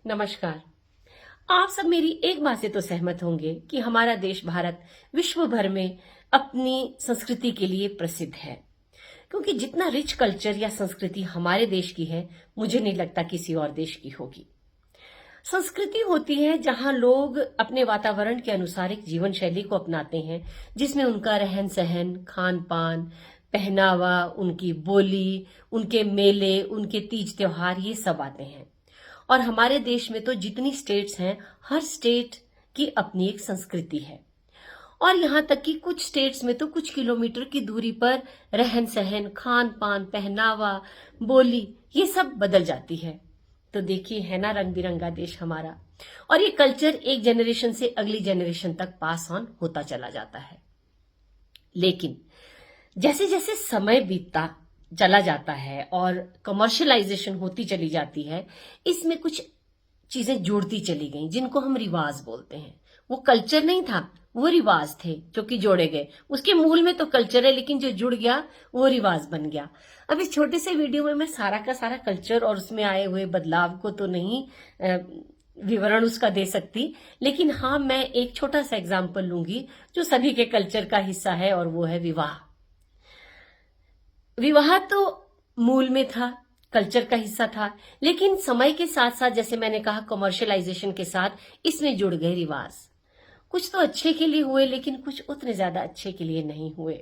नमस्कार। आप सब मेरी एक बात से तो सहमत होंगे कि हमारा देश भारत विश्व भर में अपनी संस्कृति के लिए प्रसिद्ध है। क्योंकि जितना रिच कल्चर या संस्कृति हमारे देश की है, मुझे नहीं लगता किसी और देश की होगी। संस्कृति होती है जहां लोग अपने वातावरण के अनुसार एक जीवन शैली को अपनाते हैं, जिसमें उनका रहन सहन, खान पान, पहनावा, उनकी बोली, उनके मेले, उनके तीज त्योहार, ये सब आते हैं। और हमारे देश में तो जितनी स्टेट्स हैं, हर स्टेट की अपनी एक संस्कृति है। और यहाँ तक कि कुछ स्टेट्स में तो कुछ किलोमीटर की दूरी पर रहन सहन, खान पान, पहनावा, बोली, ये सब बदल जाती है। तो देखिए, है ना रंग बिरंगा देश हमारा। और ये कल्चर एक जनरेशन से अगली जनरेशन तक पास ऑन होता चला जाता है। लेकिन जैसे जैसे समय बीतता चला जाता है और कमर्शियलाइजेशन होती चली जाती है, इसमें कुछ चीजें जुड़ती चली गई, जिनको हम रिवाज बोलते हैं। वो कल्चर नहीं था, वो रिवाज थे जो कि जोड़े गए। उसके मूल में तो कल्चर है, लेकिन जो जुड़ गया वो रिवाज बन गया। अब इस छोटे से वीडियो में मैं सारा का सारा कल्चर और उसमें आए हुए बदलाव को तो नहीं विवरण उसका दे सकती, लेकिन हाँ, मैं एक छोटा सा एग्जाम्पल लूंगी जो सभी के कल्चर का हिस्सा है, और वो है विवाह। विवाह तो मूल में था, कल्चर का हिस्सा था, लेकिन समय के साथ साथ, जैसे मैंने कहा, कमर्शियलाइजेशन के साथ इसमें जुड़ गए रिवाज। कुछ तो अच्छे के लिए हुए, लेकिन कुछ उतने ज्यादा अच्छे के लिए नहीं हुए।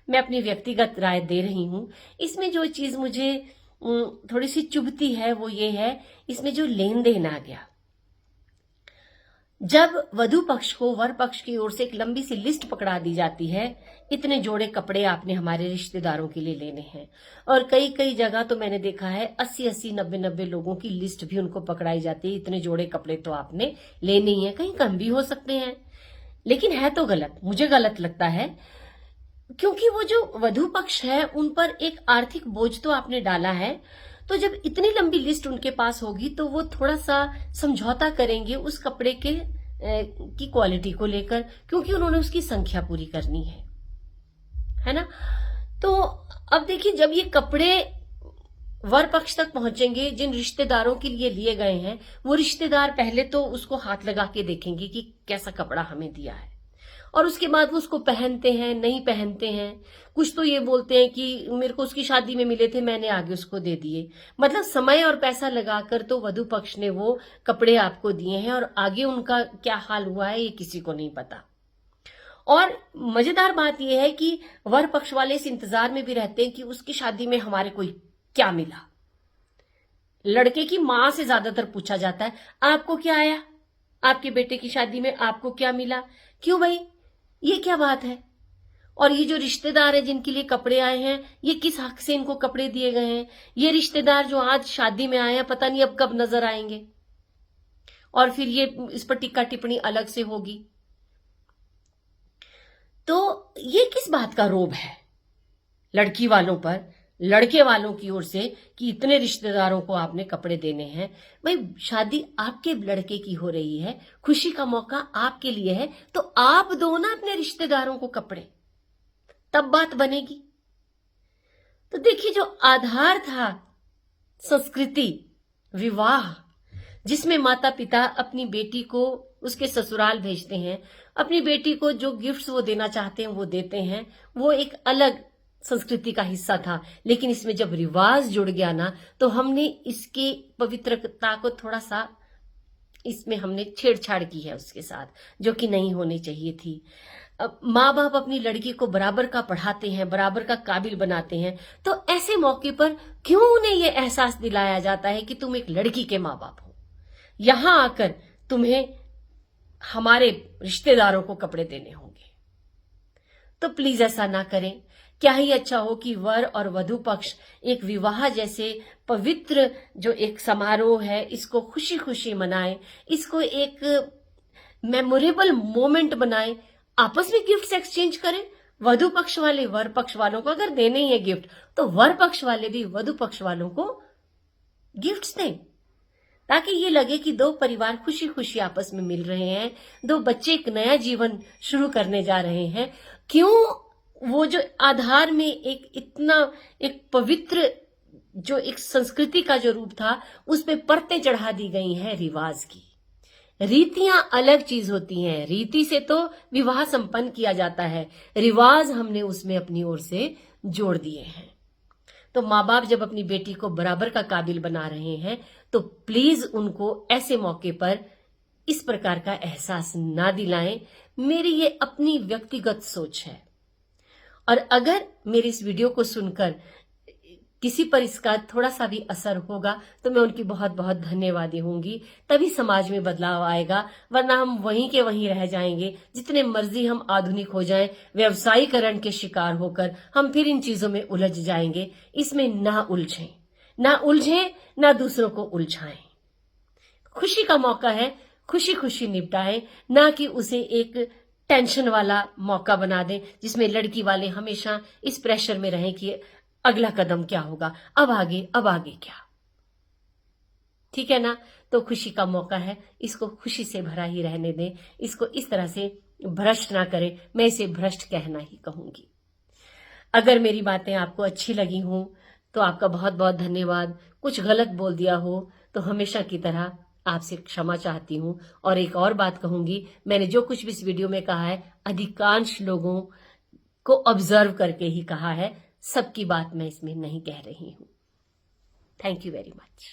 मैं अपनी व्यक्तिगत राय दे रही हूं। इसमें जो चीज मुझे थोड़ी सी चुभती है वो ये है, इसमें जो लेन देन आ गया। जब वधु पक्ष को वर पक्ष की ओर से एक लंबी सी लिस्ट पकड़ा दी जाती है, इतने जोड़े कपड़े आपने हमारे रिश्तेदारों के लिए लेने हैं। और कई कई जगह तो मैंने देखा है 80-80, 90-90 लोगों की लिस्ट भी उनको पकड़ाई जाती है, इतने जोड़े कपड़े तो आपने लेने ही है। कहीं कम भी हो सकते हैं, लेकिन है तो गलत, मुझे गलत लगता है। क्योंकि वो जो वधु पक्ष है, उन पर एक आर्थिक बोझ तो आपने डाला है। तो जब इतनी लंबी लिस्ट उनके पास होगी, तो वो थोड़ा सा समझौता करेंगे उस कपड़े के की क्वालिटी को लेकर, क्योंकि उन्होंने उसकी संख्या पूरी करनी है ना। तो अब देखिए, जब ये कपड़े वर पक्ष तक पहुंचेंगे, जिन रिश्तेदारों के लिए लिए गए हैं, वो रिश्तेदार पहले तो उसको हाथ लगा के देखेंगे कि कैसा कपड़ा हमें दिया है, और उसके बाद वो उसको पहनते हैं, नहीं पहनते हैं। कुछ तो ये बोलते हैं कि मेरे को उसकी शादी में मिले थे, मैंने आगे उसको दे दिए। मतलब समय और पैसा लगाकर तो वधु पक्ष ने वो कपड़े आपको दिए हैं, और आगे उनका क्या हाल हुआ है ये किसी को नहीं पता। और मजेदार बात यह है कि वर पक्ष वाले इस इंतजार में भी रहते हैं कि उसकी शादी में हमारे कोई क्या मिला। लड़के की मां से ज्यादातर पूछा जाता है, आपको क्या आया, आपके बेटे की शादी में आपको क्या मिला। क्यों भाई, ये क्या बात है। और ये जो रिश्तेदार है जिनके लिए कपड़े आए हैं, ये किस हक से इनको कपड़े दिए गए हैं। ये रिश्तेदार जो आज शादी में आए हैं, पता नहीं अब कब नजर आएंगे, और फिर ये इस पर टिक्का टिप्पणी अलग से होगी। तो ये किस बात का रोब है लड़की वालों पर, लड़के वालों की ओर से, कि इतने रिश्तेदारों को आपने कपड़े देने हैं। भाई, शादी आपके लड़के की हो रही है, खुशी का मौका आपके लिए है, तो आप दो ना अपने रिश्तेदारों को कपड़े, तब बात बनेगी। तो देखिए, जो आधार था संस्कृति, विवाह, जिसमें माता पिता अपनी बेटी को उसके ससुराल भेजते हैं, अपनी बेटी को जो गिफ्ट्स वो देना चाहते हैं वो देते हैं, वो एक अलग संस्कृति का हिस्सा था। लेकिन इसमें जब रिवाज जुड़ गया ना, तो हमने इसके पवित्रता को थोड़ा सा, इसमें हमने छेड़छाड़ की है उसके साथ, जो कि नहीं होनी चाहिए थी। अब माँ बाप अपनी लड़की को बराबर का पढ़ाते हैं, बराबर का काबिल बनाते हैं, तो ऐसे मौके पर क्यों उन्हें यह एहसास दिलाया जाता है कि तुम एक लड़की के माँ बाप हो, यहां आकर तुम्हें हमारे रिश्तेदारों को कपड़े देने होंगे। तो प्लीज ऐसा ना करें। क्या ही अच्छा हो कि वर और वधु पक्ष एक विवाह जैसे पवित्र जो एक समारोह है, इसको खुशी खुशी मनाएं, इसको एक मेमोरेबल मोमेंट बनाएं, आपस में गिफ्ट्स एक्सचेंज करें। वधु पक्ष वाले वर पक्ष वालों को अगर देने ही है गिफ्ट, तो वर पक्ष वाले भी वधु पक्ष वालों को गिफ्ट्स दें, ताकि ये लगे कि दो परिवार खुशी खुशी आपस में मिल रहे हैं, दो बच्चे एक नया जीवन शुरू करने जा रहे हैं। क्यों वो जो आधार में एक इतना एक पवित्र जो एक संस्कृति का जो रूप था उस पे परतें चढ़ा दी गई हैं रिवाज की। रीतियां अलग चीज होती हैं। रीति से तो विवाह संपन्न किया जाता है, रिवाज हमने उसमें अपनी ओर से जोड़ दिए हैं। तो माँ बाप जब अपनी बेटी को बराबर का काबिल बना रहे हैं तो प्लीज उनको ऐसे मौके पर इस प्रकार का एहसास ना दिलाएं। मेरी ये अपनी व्यक्तिगत सोच है, और अगर मेरी इस वीडियो को सुनकर किसी पर इसका थोड़ा सा भी असर होगा तो मैं उनकी बहुत बहुत धन्यवादी होंगी। तभी समाज में बदलाव आएगा, वरना हम वहीं के वहीं रह जाएंगे। जितने मर्जी हम आधुनिक हो जाएं, व्यवसायीकरण के शिकार होकर हम फिर इन चीजों में उलझ जाएंगे। इसमें ना उलझें, ना दूसरों को उलझाएं। खुशी का मौका है, खुशी खुशी निपटाएं, ना कि उसे एक टेंशन वाला मौका बना दें जिसमें लड़की वाले हमेशा इस प्रेशर में रहें कि अगला कदम क्या होगा, अब आगे क्या। ठीक है ना? तो खुशी का मौका है, इसको खुशी से भरा ही रहने दें। इसको इस तरह से भ्रष्ट ना करें। मैं इसे भ्रष्ट कहना ही कहूंगी। अगर मेरी बातें आपको अच्छी लगी हों तो आपका बहुत बहुत धन्यवाद। कुछ गलत बोल दिया हो तो हमेशा की तरह आपसे क्षमा चाहती हूं। और एक और बात कहूंगी, मैंने जो कुछ भी इस वीडियो में कहा है अधिकांश लोगों को ऑब्जर्व करके ही कहा है, सबकी बात मैं इसमें नहीं कह रही हूं। Thank you very much.